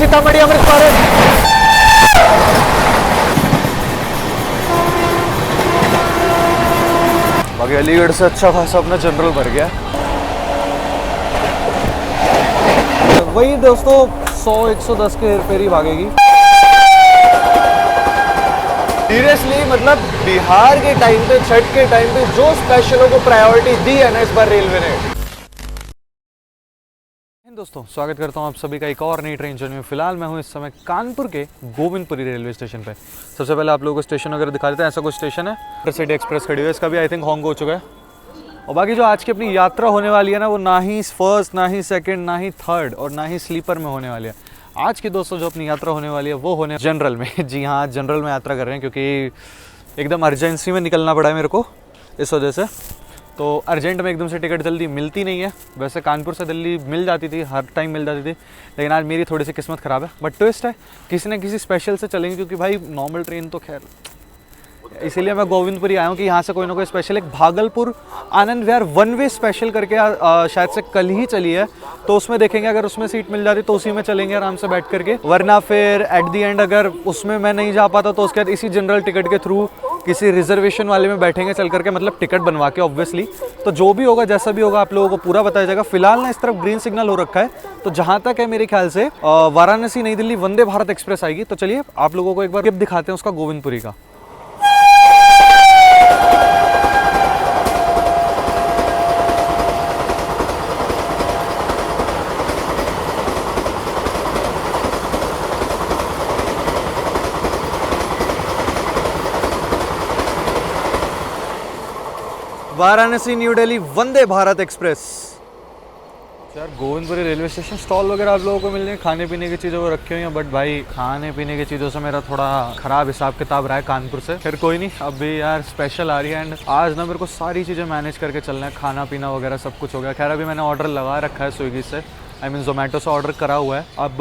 सीतामढ़ी अमृत भारत। बाकी अलीगढ़ से अच्छा खासा अपना जनरल भर गया। वही दोस्तों 100-110 के हेर फेर ही भागेगी। सीरियसली मतलब बिहार के टाइम पे, छठ के टाइम पे जो स्पेशलों को प्रायोरिटी दी है ना इस बार रेलवे ने। दोस्तों स्वागत करता हूं आप सभी का एक और नई ट्रेन जर्नी में। फिलहाल मैं हूं इस समय कानपुर के गोविंदपुरी रेलवे स्टेशन पे। सबसे पहले आप लोगों को स्टेशन वगैरह दिखा देते हैं। ऐसा कुछ स्टेशन है, इंटरसिटी एक्सप्रेस खड़ी हुई है, इसका भी आई थिंक हॉन्ग हो चुका है। और बाकी जो आज की अपनी यात्रा होने वाली है ना, वो ना ही फर्स्ट, ना ही सेकंड, ना ही थर्ड और ना ही स्लीपर में होने वाली है। आज की दोस्तों जो अपनी यात्रा होने वाली है वो होने जनरल में। जी हाँ, जनरल में यात्रा कर रहे हैं क्योंकि एकदम अर्जेंसी में निकलना पड़ा है मेरे को, इस वजह से। तो अर्जेंट में एकदम से टिकट जल्दी मिलती नहीं है। वैसे कानपुर से दिल्ली मिल जाती थी, हर टाइम मिल जाती थी, लेकिन आज मेरी थोड़ी सी किस्मत ख़राब है। बट ट्विस्ट है, किसी न किसी स्पेशल से चलेंगे क्योंकि भाई नॉर्मल ट्रेन तो खैर, इसीलिए मैं गोविंदपुरी आया हूँ कि यहाँ से कोई ना कोई स्पेशल, एक Bhagalpur Anand Vihar one way special करके शायद से कल ही चली है, तो उसमें देखेंगे। अगर उसमें सीट मिल जाती तो उसी में चलेंगे आराम से बैठ करके, वरना फिर एट दी एंड अगर उसमें मैं नहीं जा पाता तो उसके बाद इसी जनरल टिकट के थ्रू किसी रिजर्वेशन वाले में बैठेंगे चल करके, मतलब टिकट बनवा के ऑब्वियसली। तो जो भी होगा, जैसा भी होगा, आप लोगों को पूरा बताया जाएगा। फिलहाल ना इस तरफ ग्रीन सिग्नल हो रखा है, तो जहाँ तक है मेरे ख्याल से वाराणसी नई दिल्ली वंदे भारत एक्सप्रेस आएगी। तो चलिए आप लोगों को एक बार क्लिप दिखाते हैं उसका गोविंदपुरी का। Varanasi new Delhi Vande Bharat express. यार गोविंदपुरी रेलवे स्टेशन स्टॉल वगैरह आप लोगों को मिल रहे हैं, खाने पीने की चीज़ें वो रखी हुई हैं। बट भाई खाने पीने की चीज़ों से मेरा थोड़ा ख़राब हिसाब किताब रहा है कानपुर से। फिर कोई नहीं, अभी यार स्पेशल आ रही है एंड आज ना मेरे को सारी चीज़ें मैनेज करके चलना है। खाना पीना वगैरह सब कुछ हो गया। खैर अभी मैंने ऑर्डर लगा रखा है स्विगी से, आई मीन जोमेटो से ऑर्डर करा हुआ है। अब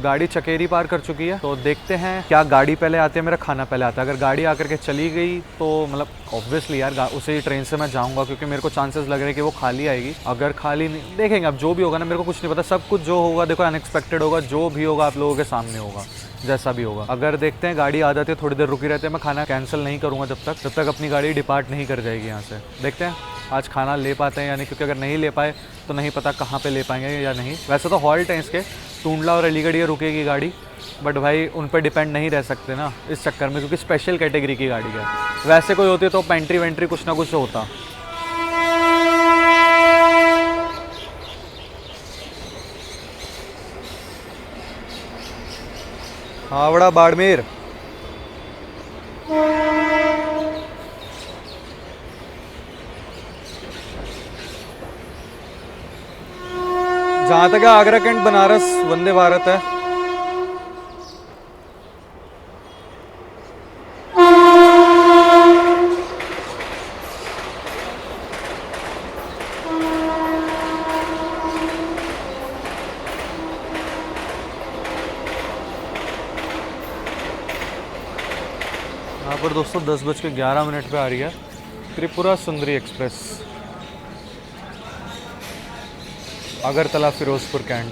गाड़ी चकेरी पार कर चुकी है, तो देखते हैं क्या गाड़ी पहले आती है, मेरा खाना पहले आता है। अगर गाड़ी आकर के चली गई तो मतलब ऑब्वियसली यार उसी ट्रेन से मैं जाऊंगा, क्योंकि मेरे को चांसेस लग रहे हैं कि वो खाली आएगी। अगर खाली नहीं, देखेंगे अब जो भी होगा ना, मेरे को कुछ नहीं पता। सब कुछ जो होगा देखो अनएक्सपेक्टेड होगा, जो भी होगा आप लोगों के सामने होगा, जैसा भी होगा। अगर देखते हैं गाड़ी आ जाती है, थोड़ी देर रुकी रहते हैं, मैं खाना कैंसिल नहीं करूँगा जब तक अपनी गाड़ी डिपार्ट नहीं कर जाएगी यहाँ से। देखते हैं आज खाना ले पाते हैं या नहीं, क्योंकि अगर नहीं ले पाए तो नहीं पता कहाँ पे ले पाएंगे या नहीं। वैसे तो हॉल्ट हैं इसके, टूंडला और अलीगढ़ ये रुकेगी गाड़ी, बट भाई उन पर डिपेंड नहीं रह सकते ना इस चक्कर में, क्योंकि स्पेशल कैटेगरी की गाड़ी है। वैसे कोई होती तो पेंट्री वेंट्री कुछ ना कुछ होता। हावड़ा बाड़मेर। जहाँ तक है आगरा कैंट बनारस वंदे भारत है। यहाँ पर दोस्तों 10:11 पे आ रही है त्रिपुरा सुंदरी एक्सप्रेस, अगरतला फिरोजपुर कैंट।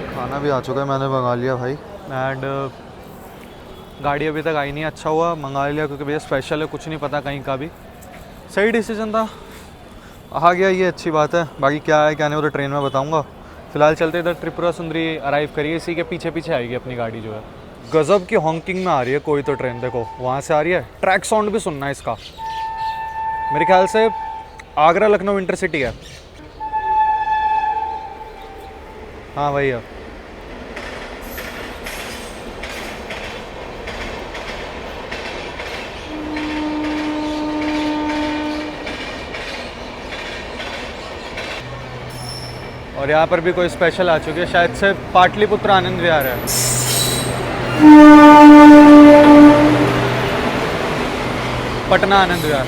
खाना भी आ चुका है, मैंने मंगा लिया भाई। एंड गाड़ी अभी तक आई नहीं, अच्छा हुआ मंगा लिया क्योंकि भैया स्पेशल है, कुछ नहीं पता कहीं का भी। सही डिसीजन था, आ गया ये अच्छी बात है। बाकी क्या है क्या नहीं वो तो ट्रेन में बताऊंगा। फिलहाल चलते इधर त्रिपुरा सुंदरी अराइव करिए, इसी के पीछे पीछे आएगी अपनी गाड़ी जो है। गजब की हॉन्किंग में आ रही है कोई तो ट्रेन, देखो वहाँ से आ रही है। ट्रैक साउंड भी सुनना है इसका, मेरे ख्याल से आगरा लखनऊ इंटरसिटी है। हाँ भैया, और यहाँ पर भी कोई स्पेशल आ चुकी है, शायद से पाटलिपुत्र आनंद विहार है। पटना आनंद विहार।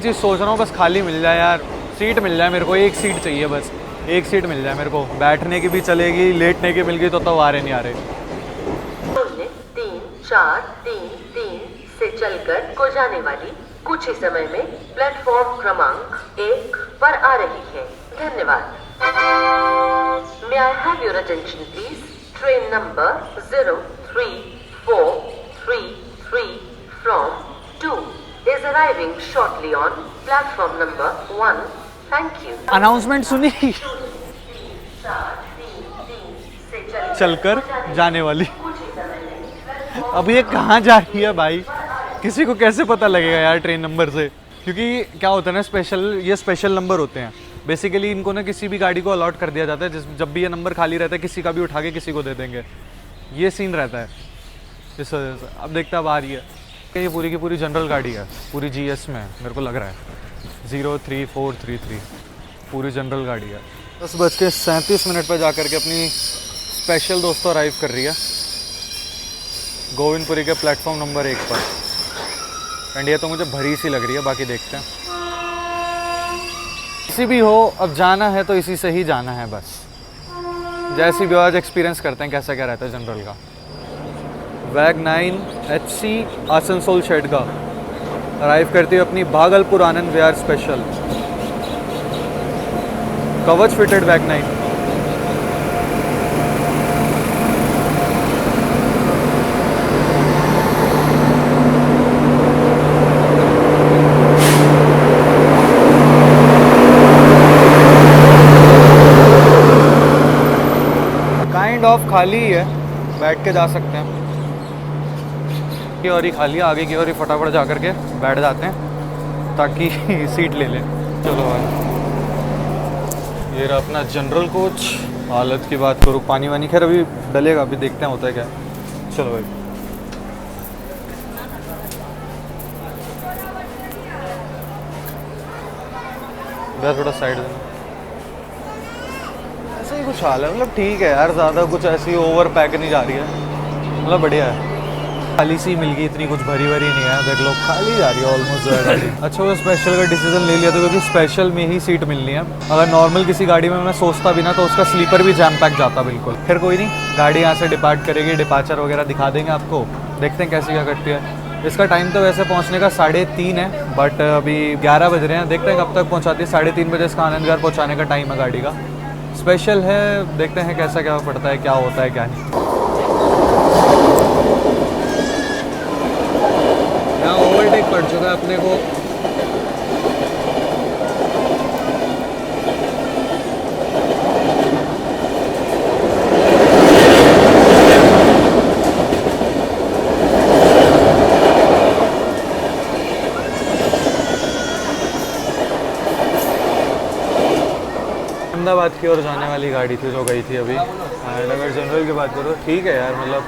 चीज़ सोच रहा हूँ बस खाली मिल जाए यार, सीट मिल जाए मेरे को, एक सीट चाहिए बस, एक सीट मिल जाए मेरे को, बैठने की भी चलेगी, लेटने की मिल गई तो आ रहे नहीं आ रहे। 0433 से चलकर को जाने वाली कुछ ही समय में प्लेटफॉर्म क्रमांक 1 पर आ रही है। धन्यवाद। May I have your attention please? Train number 03433 from 2 is arriving shortly on platform number 1. Thank you. Announcement सुनी? चलकर जाने वाली। अब ये कहाँ जा रही है भाई, किसी को कैसे पता लगेगा यार ट्रेन नंबर से? क्योंकि क्या होता है ना, ये स्पेशल नंबर होते हैं बेसिकली, इनको ना किसी भी गाड़ी को अलॉट कर दिया जाता है, जब भी ये नंबर खाली रहता है किसी का भी उठा के किसी को दे देंगे, ये सीन रहता है इस वजह से। अब देखते अब आ रही है, ये पूरी की पूरी जनरल गाड़ी है, पूरी GS में मेरे को लग रहा है 03433 पूरी जनरल गाड़ी है। 10:37 पर जा कर के अपनी स्पेशल दोस्तों अराइव कर रही है गोविंदपुरी के प्लेटफॉर्म नंबर 1 पर। एंड ये तो मुझे भरी सी लग रही है, बाकी देखते हैं। किसी भी हो, अब जाना है तो इसी से ही जाना है बस। जैसी भी आज एक्सपीरियंस करते हैं कैसा क्या रहता है जनरल का। वैग 9 HC आसनसोल शेड का अराइव करती है अपनी भागलपुर आनंद विहार स्पेशल कवच फिटेड वैग 9। ऑफ खाली ही है, बैठ के जा सकते हैं। की और ही खाली है, आगे की और ही फटाफट जा कर के बैठ जाते हैं ताकि सीट ले लें। चलो भाई, ये रहा अपना जनरल कोच। हालत की बात करूँ, पानी वानी खैर अभी डलेगा, अभी देखते हैं होता है क्या। चलो भाई, थोड़ा साइड देना। ऐसा ही कुछ हाल है, मतलब ठीक है यार, ज़्यादा कुछ ऐसी ओवर पैक नहीं जा रही है, मतलब बढ़िया है। खाली सी मिल गई, इतनी कुछ भरी भरी नहीं है, देख लो खाली जा रही है ऑलमोस्ट गाड़ी। अच्छा वो स्पेशल का डिसीजन ले लिया था क्योंकि स्पेशल में ही सीट मिलनी है। अगर नॉर्मल किसी गाड़ी में मैं सोचता भी ना तो उसका स्लीपर भी जैम पैक जाता बिल्कुल। फिर कोई नहीं, गाड़ी यहाँ से डिपार्ट करेगी, डिपार्चर वगैरह दिखा देंगे आपको, देखते हैं कैसी क्या करती है। इसका टाइम तो वैसे पहुँचने का 3:30 है, बट अभी 11 बज रहे हैं, देखते हैं कब तक पहुँचाती है। 3:30 बजे इसका आनंद विहार पहुँचाने का टाइम है गाड़ी का। स्पेशल है, देखते हैं कैसा क्या पड़ता है, क्या होता है क्या नहीं। यहाँ ओवरटेक पड़ चुका है अपने को। अहमदाबाद की ओर जाने वाली गाड़ी थी जो गई थी अभी। एंड अगर जनरल की बात करो, ठीक है यार, मतलब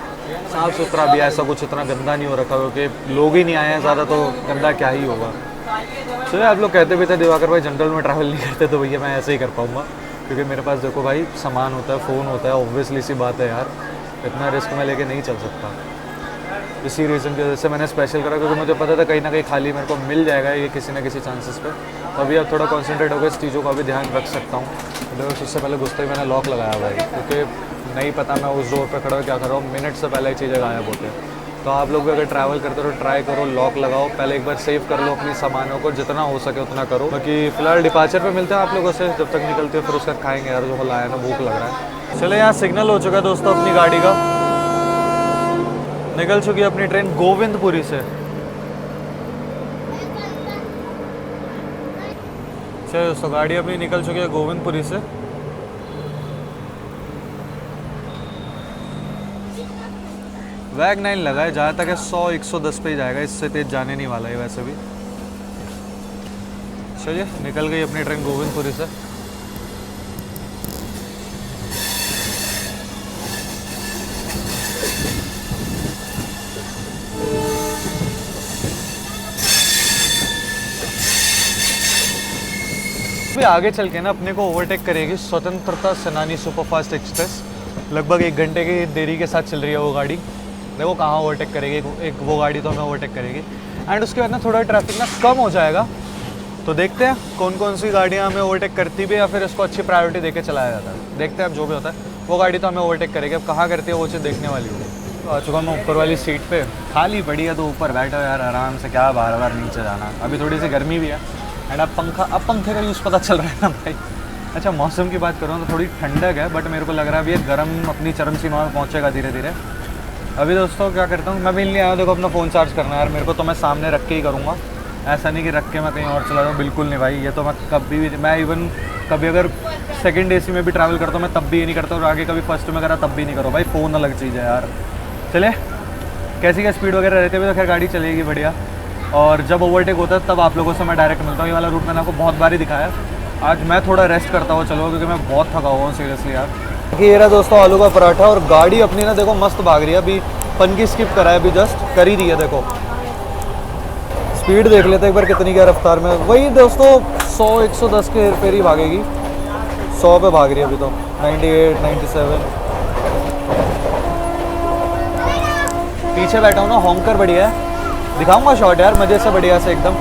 साफ़ सुथरा भी, ऐसा कुछ इतना गंदा नहीं हो रखा, क्योंकि लोग ही नहीं आए हैं ज़्यादा, तो गंदा क्या ही होगा। चलिए, आप लोग कहते भी थे दिवाकर भाई जनरल में ट्रैवल नहीं करते, तो भैया मैं ऐसे ही कर पाऊँगा, क्योंकि मेरे पास देखो भाई सामान होता है, फ़ोन होता है, ऑब्वियसली सी बात है यार, इतना रिस्क में लेके नहीं चल सकता। इसी रीज़न की वजह से मैंने स्पेशल करा, क्योंकि मुझे पता था कहीं ना कहीं खाली मेरे को मिल जाएगा ये किसी न किसी चांसेस पे। अभी अब थोड़ा कॉन्सेंट्रेट होकर इस चीज़ों का भी ध्यान रख सकता हूँ। तो उससे पहले घुसते ही मैंने लॉक लगाया भाई, क्योंकि नहीं पता मैं उस डोर पे खड़ा हो क्या कर रहा हूँ, मिनट से पहले ही चीज़ें गायब होते हैं। तो आप लोग भी अगर ट्रैवल करते हो ट्राई करो, लॉक लगाओ, पहले एक बार सेव कर लो अपनी सामानों को, जितना हो सके उतना करो। बाकी फिलहाल डिपार्चर पे मिलते हैं आप लोगों से, जब तक निकलते हो फिर उसका खाएंगे यार, जो लाया ना भूख लग रहा है। चले, यहाँ सिग्नल हो चुका है दोस्तों अपनी गाड़ी का, निकल चुकी है अपनी ट्रेन गोविंदपुरी से। चलिए दोस्तों, गाड़ी अपनी निकल चुकी है गोविंदपुरी से। वैग 9 लगा है, जहाँ तक है 100-110 पे ही जाएगा, इससे तेज जाने नहीं वाला है वैसे भी। चलिए, निकल गई अपनी ट्रेन गोविंदपुरी से। भी आगे चल के ना अपने को ओवरटेक करेगी स्वतंत्रता सेनानी सुपरफास्ट एक्सप्रेस। लगभग 1 घंटे की देरी के साथ चल रही है वो गाड़ी। देखो कहाँ ओवरटेक करेगी, एक वो गाड़ी तो हमें ओवरटेक करेगी। एंड उसके बाद ना थोड़ा ट्रैफिक ना कम हो जाएगा, तो देखते हैं कौन कौन सी गाड़ियाँ हमें ओवरटेक करती भी है या फिर इसको अच्छी प्रायोरिटी देके चलाया जाता है। देखते हैं अब जो भी होता है, वो गाड़ी तो हमें ओवरटेक करेगी। अब कहाँ करती है वो चीज़ देखने वाली होगी। तो आ चुका मैं ऊपर वाली सीट पे, खाली पड़ी है तो ऊपर बैठो यार आराम से, क्या बार बार नीचे जाना। अभी थोड़ी सी गर्मी भी है एंड अब पंखे का यूज़ पता चल रहा है ना भाई। अच्छा मौसम की बात करूँ तो थोड़ी ठंडक है, बट मेरे को लग रहा है अभी ये गर्म अपनी चरम सीमा में पहुँचेगा धीरे धीरे। अभी दोस्तों क्या करता हूँ, मैं मेनली आया देखो अपना फ़ोन चार्ज करना है यार मेरे को, तो मैं सामने रख के ही करूँगा, ऐसा नहीं कि रख के मैं कहीं और चला जाऊँ, बिल्कुल नहीं भाई। ये तो मैं कभी भी, मैं इवन कभी अगर सेकंड एसी में भी ट्रैवल करता हूँ मैं तब भी ये नहीं करता, और आगे कभी फर्स्ट में करा तब भी नहीं करो भाई, फ़ोन अलग चीज़ है यार। चले कैसी क्या स्पीड वगैरह रहती है तो खैर गाड़ी चलेगी बढ़िया। और जब ओवरटेक होता है तब आप लोगों से मैं डायरेक्ट मिलता हूँ। ये वाला रूट मैंने आपको बहुत बार ही दिखाया। आज मैं थोड़ा रेस्ट करता हुआ चलो, क्योंकि मैं बहुत थका हुआ हूँ सीरियसली यार। ये रहा दोस्तों आलू का पराठा, और गाड़ी अपनी ना देखो मस्त भाग रही है। अभी पनकी स्किप करा है, अभी जस्ट कर ही रही है। देखो स्पीड देख लेते एक बार कितनी क्या रफ्तार में, वही दोस्तों 100-110 के हेर फेर ही भागेगी। 100 पे भाग रही है अभी तो, 98, 97। पीछे बैठा हूँ ना, हॉन्कर बढ़िया है, दिखाऊंगा शॉट यार मज़े से बढ़िया से एकदम।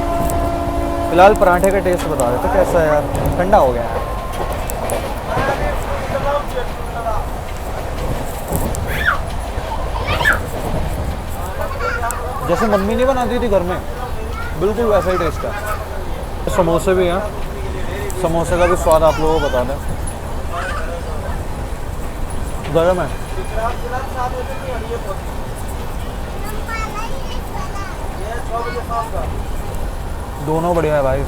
फिलहाल पराठे का टेस्ट बता देते कैसा है यार, ठंडा हो गया है। जैसे मम्मी नहीं बनाती थी घर में, बिल्कुल वैसा ही टेस्ट है। समोसे भी हैं, समोसे का भी स्वाद आप लोगों को बता दें, गर्म है। दोनों बढ़िया है भाई,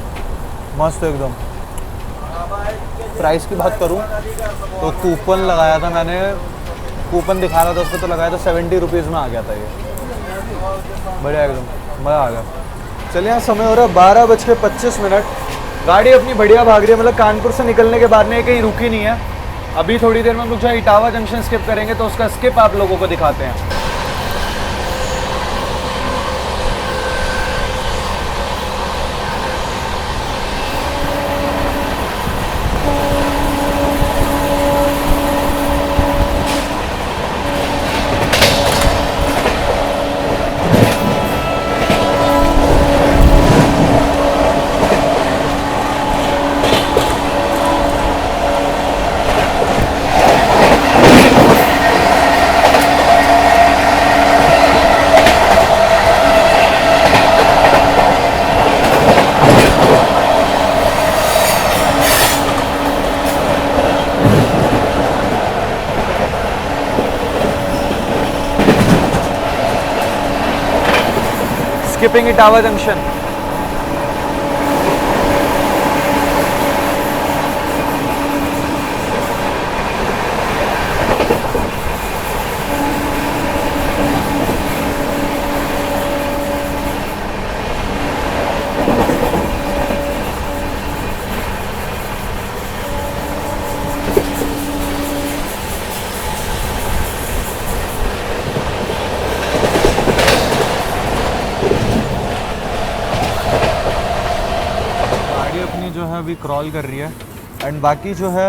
मस्त एकदम। प्राइस की बात करूं तो कूपन लगाया था मैंने, कूपन दिखा रहा था उस पर, तो लगाया था 70 रुपीज़ में आ गया था ये, बढ़िया एकदम मज़ा आ गया। चलिए यहाँ समय हो रहा है 12:25। गाड़ी अपनी बढ़िया भाग रही है, मतलब कानपुर से निकलने के बाद में कहीं रुकी नहीं है। अभी थोड़ी देर में हम लोग जो इटावा जंक्शन स्किप करेंगे, तो उसका स्किप आप लोगों को दिखाते हैं। Skipping Etawah junction. जो है अभी क्रॉल कर रही है, एंड बाकी जो है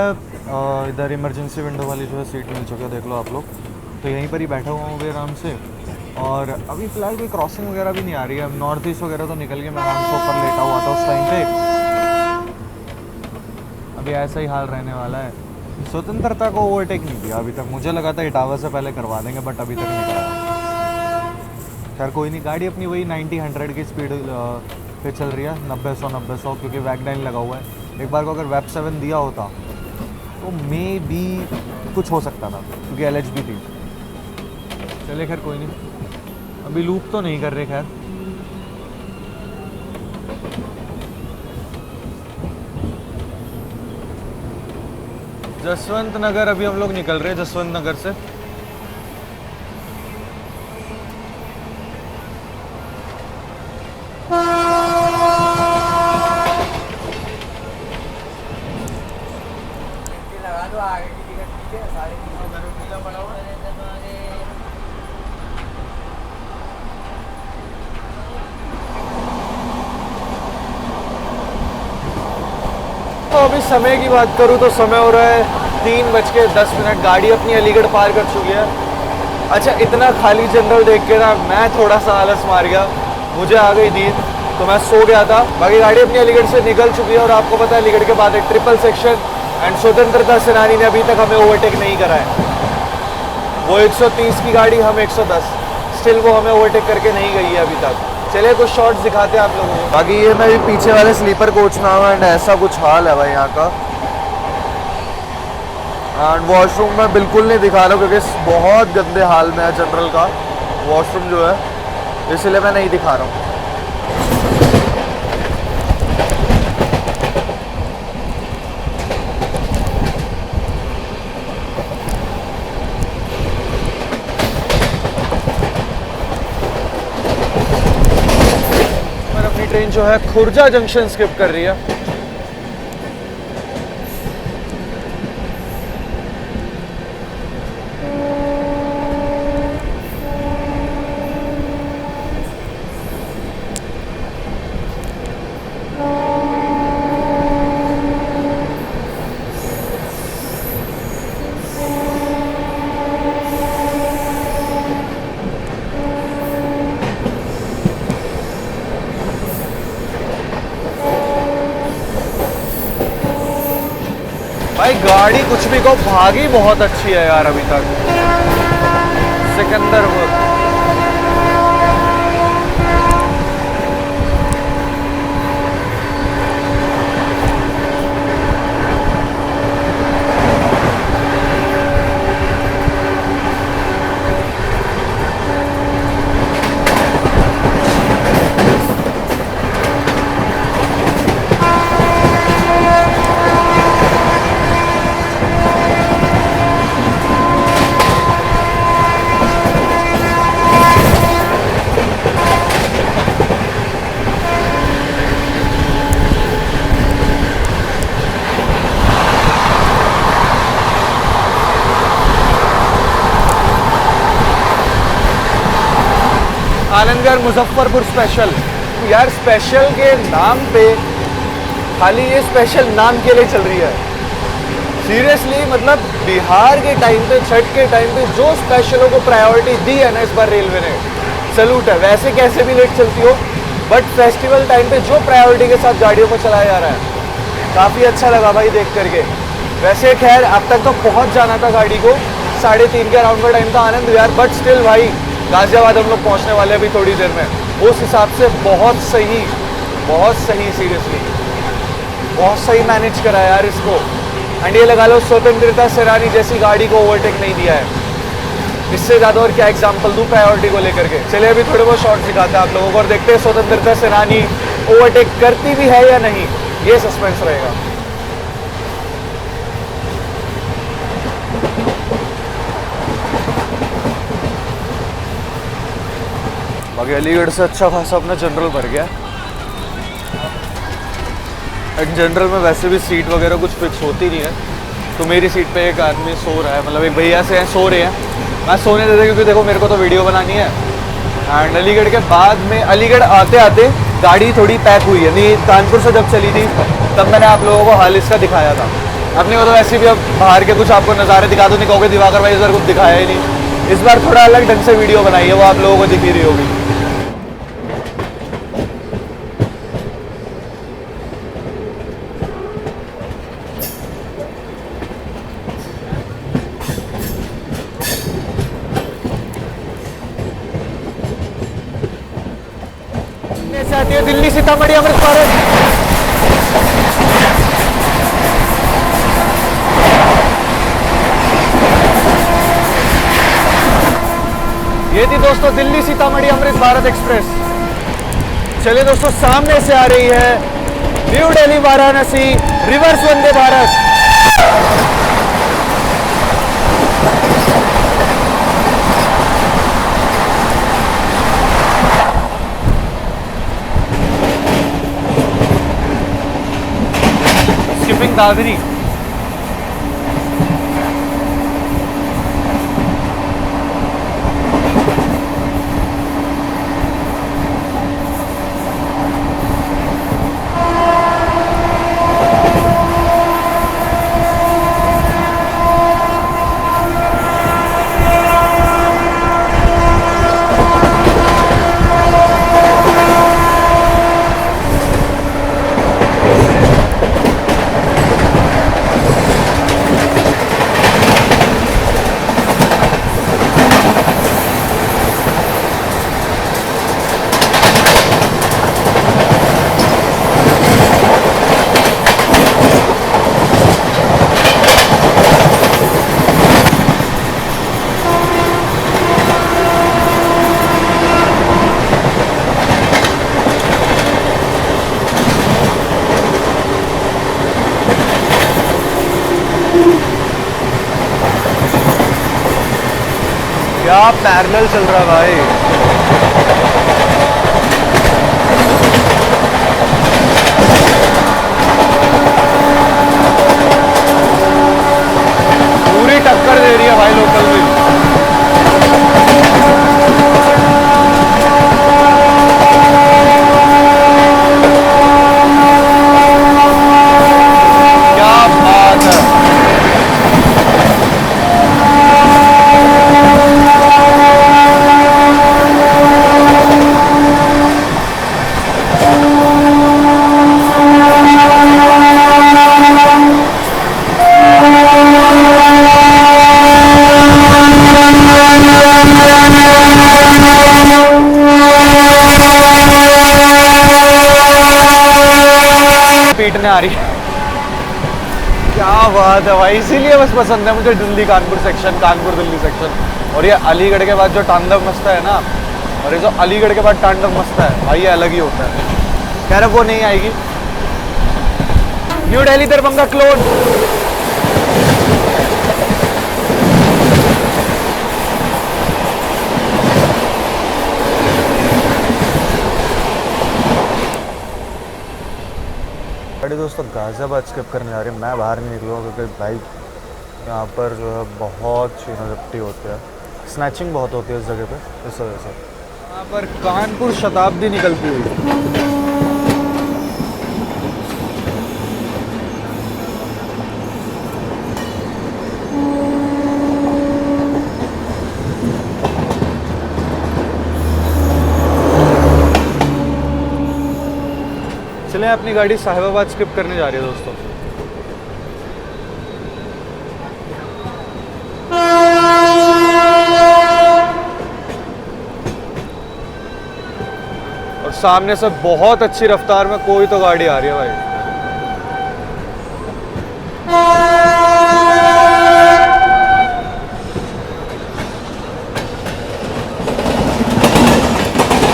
इधर इमरजेंसी विंडो वाली जो है सीट मिल चुकी है, देख लो आप लोग। तो यहीं पर ही बैठा हुआ हूँ आराम से, और अभी फ़िलहाल कोई क्रॉसिंग वगैरह भी नहीं आ रही है। नॉर्थ ईस्ट वगैरह तो निकल के मैं आराम से ऊपर लेटा हुआ था उस टाइम पे। अभी ऐसा ही हाल रहने वाला है। स्वतंत्रता को ओवरटेक नहीं किया अभी तक, मुझे लगा था इटावा से पहले करवा देंगे, बट अभी तक नहीं करा। खैर कोई नहीं, गाड़ी अपनी वही 90-100 की स्पीड पे चल रही है, 90-100 क्योंकि वैगनाइन लगा हुआ है। एक बार को अगर वेब 7 दिया होता तो मे बी कुछ हो सकता था, क्योंकि LHB थी। चलिए खैर कोई नहीं, अभी लूप तो नहीं कर रहे। खैर जसवंत नगर अभी हम लोग निकल रहे हैं, जसवंत नगर से। तो अभी समय की बात करूँ तो समय हो रहा है 3:10। गाड़ी अपनी अलीगढ़ पार कर चुकी है, अच्छा, इतना खाली जनरल देख के ना मैं थोड़ा सा आलस मार गया, मुझे आ गई नींद तो मैं सो गया था। बाकी गाड़ी अपनी अलीगढ़ से निकल चुकी है और आपको पता है अलीगढ़ के बाद एक ट्रिपल सेक्शन एंड स्वतंत्रता सेनानी ने अभी तक हमें ओवरटेक नहीं करा है। वो 130 की गाड़ी, हम 110, स्टिल वो हमें ओवरटेक करके नहीं गई है अभी तक। चलिए कुछ शॉट्स दिखाते हैं आप लोगों को। बाकी ये मैं भी पीछे वाले स्लीपर कोच में हूँ एंड ऐसा कुछ हाल है भाई यहाँ का। एंड वॉशरूम में बिल्कुल नहीं दिखा रहा हूँ क्योंकि बहुत गंदे हाल में है जनरल का वॉशरूम जो है, इसलिए मैं नहीं दिखा रहा हूँ। अपनी ट्रेन जो है खुर्जा जंक्शन स्किप कर रही है। भाई गाड़ी कुछ भी को भागी बहुत अच्छी है यार अभी तक। सिकंदर आनंदगढ़ मुजफ्फरपुर स्पेशल। यार स्पेशल के नाम पे खाली ये स्पेशल नाम के लिए चल रही है। सीरियसली मतलब बिहार के टाइम पे, छठ के टाइम पे जो स्पेशलों को प्रायोरिटी दी है ना इस बार रेलवे ने, सैल्यूट है। वैसे कैसे भी लेट चलती हो बट फेस्टिवल टाइम पे जो प्रायोरिटी के साथ गाड़ियों को चलाया जा रहा है, काफ़ी अच्छा लगा भाई देख करके। वैसे खैर अब तक तो पहुंच जाना था गाड़ी को, 3:30 के अराउंड का टाइम था आनंद विहार, बट स्टिल भाई गाजियाबाद हम लोग पहुंचने वाले हैं अभी थोड़ी देर में। उस हिसाब से बहुत सही सीरियसली बहुत सही मैनेज करा है यार इसको। एंड ये लगा लो स्वतंत्रता सेनानी जैसी गाड़ी को ओवरटेक नहीं दिया है। इससे ज़्यादा और क्या एग्जाम्पल दूँ प्रायोरिटी को लेकर के। चलिए अभी थोड़े बहुत शॉर्ट्स दिखाते हैं आप लोगों को और देखते हैं स्वतंत्रता सेनानी ओवरटेक करती भी है या नहीं, ये सस्पेंस रहेगा। बाकी अलीगढ़ से अच्छा खासा अपना जनरल भर गया। एंड जनरल में वैसे भी सीट वगैरह कुछ फिक्स होती नहीं है, तो मेरी सीट पे एक आदमी सो रहा है, मतलब एक भैया से हैं सो रहे हैं। मैं सोने देता क्योंकि देखो मेरे को तो वीडियो बनानी है। एंड अलीगढ़ के बाद में, अलीगढ़ आते आते गाड़ी थोड़ी पैक हुई है, नहीं कानपुर से जब चली थी तब मैंने आप लोगों को हाल इसका दिखाया था। अपने को तो वैसे भी अब बाहर के कुछ आपको नज़ारे दिखा दो, नहीं कहोगे दिवाकर भाई इस बार कुछ दिखाया ही नहीं। इस बार थोड़ा अलग ढंग से वीडियो बनाई है, वो आप लोगों को दिख ही रही होगी। आती है दिल्ली सीतामढ़ी अमृत भारत। ये थी दोस्तों दिल्ली सीतामढ़ी अमृत भारत एक्सप्रेस। चलिए दोस्तों सामने से आ रही है न्यू दिल्ली वाराणसी रिवर्स वंदे भारत। दादरी क्या पैरेलल चल रहा है भाई। पूरी टक्कर दे रही है भाई लोकल भी। क्या बात है। पीटने आ रही है। क्या बात है भाई, इसीलिए बस पसंद है मुझे दिल्ली कानपुर सेक्शन, कानपुर दिल्ली सेक्शन। और ये अलीगढ़ के बाद जो तांडव मस्ता है ना, और ये जो अलीगढ़ के बाद तांडव मस्ता है भाई, ये अलग ही होता है। कह रहे वो नहीं आएगी। New Delhi Darbhanga clone. अरे दोस्तों, गाजियाबाद स्किप करने जा रहे हैं। मैं बाहर नहीं निकलूँगा क्योंकि भाई यहाँ पर जो है बहुत चीज़ें झपटी होती है, स्नैचिंग बहुत होती है इस जगह पे, इस वजह से। यहाँ पर कानपुर शताब्दी निकलती हुई। चलिए, अपनी गाड़ी साहिबाबाद स्किप करने जा रही है दोस्तों। और सामने से बहुत अच्छी रफ्तार में कोई तो गाड़ी आ रही है भाई।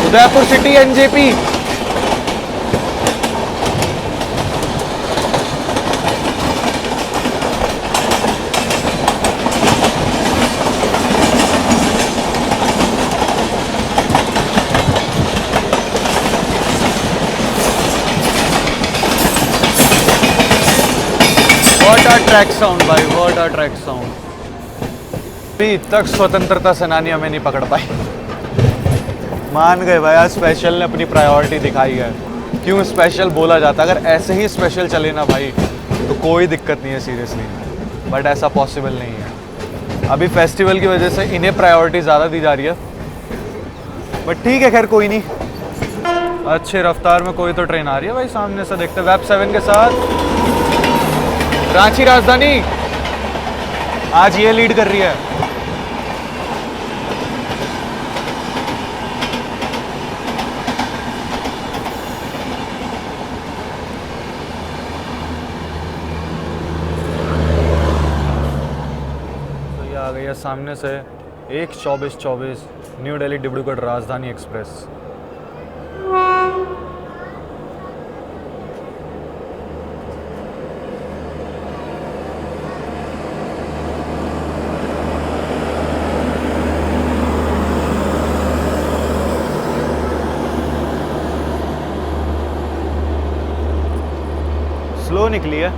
Udaipur city NJP. Track sound भाई, व्हाट अ ट्रैक साउंड। अभी तक स्वतंत्रता सेनानी हमें नहीं पकड़ पाई। मान गए भाई, आज स्पेशल ने अपनी प्रायोरिटी दिखाई है। क्यों स्पेशल बोला जाता है, अगर ऐसे ही स्पेशल चले ना भाई तो कोई दिक्कत नहीं है सीरियसली, बट ऐसा पॉसिबल नहीं है। अभी फेस्टिवल की वजह से इन्हें प्रायोरिटी ज़्यादा दी जा रही है, बट ठीक है, खैर कोई नहीं। अच्छे रफ्तार में कोई तो ट्रेन आ रही है भाई सामने से, देखते वेब 7 के साथ रांची राजधानी आज ये लीड कर रही है। तो ये आ गई है सामने से 1:24:24 new Delhi Dibrugarh Rajdhani express. Slow निकली है।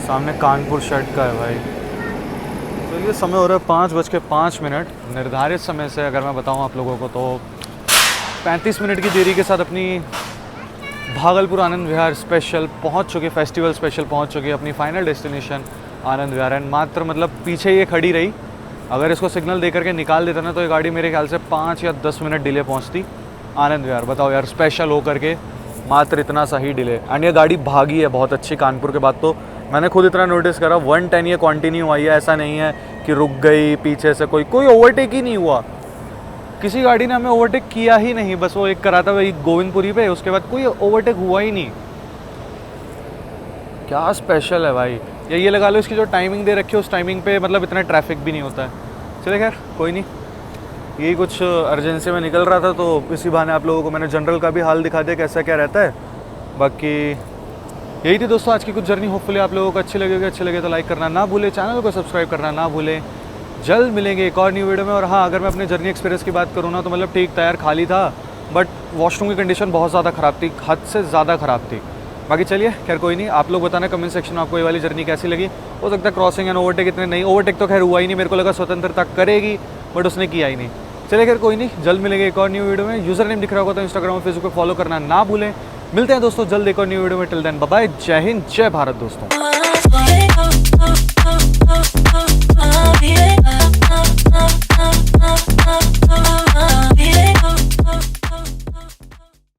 सामने कानपुर शर्ट का है भाई। तो ये समय हो रहा है 5:05। निर्धारित समय से अगर मैं बताऊं आप लोगों को तो 35 मिनट की देरी के साथ अपनी भागलपुर आनंद विहार स्पेशल पहुंच चुके, फेस्टिवल स्पेशल पहुंच चुके अपनी final destination Anand Vihar. And मात्र मतलब पीछे ये खड़ी रही, अगर इसको सिग्नल दे करके निकाल देता ना तो ये गाड़ी मेरे ख्याल से 5 या 10 मिनट डिले पहुंचती आनंद विहार। बताओ यार, स्पेशल हो करके मात्र इतना सा ही डिले। एंड ये गाड़ी भागी है बहुत अच्छी कानपुर के बाद। तो मैंने खुद इतना नोटिस करा, 110 ये कंटिन्यू आई है, ऐसा नहीं है कि रुक गई पीछे से, कोई ओवरटेक ही नहीं हुआ। किसी गाड़ी ने हमें ओवरटेक किया ही नहीं, बस वो एक करा था वही गोविंदपुरी पे, उसके बाद कोई ओवरटेक हुआ ही नहीं। क्या स्पेशल है भाई। या ये लगा लो इसकी जो टाइमिंग दे रखी है उस टाइमिंग पे मतलब इतना ट्रैफिक भी नहीं होता है। चलिए खैर कोई नहीं, यही कुछ अर्जेंसी में निकल रहा था तो इसी बहाने आप लोगों को मैंने जनरल का भी हाल दिखा दिया कैसा क्या रहता है। बाकी यही थी दोस्तों आज की कुछ जर्नी। होपफुली आप लोगों को अच्छी लगेगी, अच्छी लगे तो लाइक करना ना भूले, चैनल को सब्सक्राइब करना ना भूले। जल्द मिलेंगे एक और न्यू वीडियो में। और हाँ, अगर मैं अपने जर्नी एक्सपीरियंस की बात करूँ ना तो मतलब ठीक था यार, खाली था बट वॉशरूम की कंडीशन बहुत ज़्यादा ख़राब थी, हद से ज़्यादा ख़राब थी। बाकी चलिए खैर कोई नहीं, आप लोग बताना कमेंट सेक्शन में आपको ये वाली जर्नी कैसी लगी। हो सकता है क्रॉसिंग एंड ओवरटेक इतने नहीं, ओवरटेक तो खैर हुआ ही नहीं, मेरे को लगा स्वतंत्रता करेगी बट उसने किया ही नहीं। चलिए खैर कोई नहीं, जल्द मिलेंगे एक और न्यू वीडियो में। यूज़र नेम दिख रहा होगा तो इंस्टाग्राम और फेसबुक पे फॉलो करना ना भूलें। मिलते हैं दोस्तों जल्द एक और न्यू वीडियो में। टिल देन बाय बाय, जय हिंद जय भारत दोस्तों।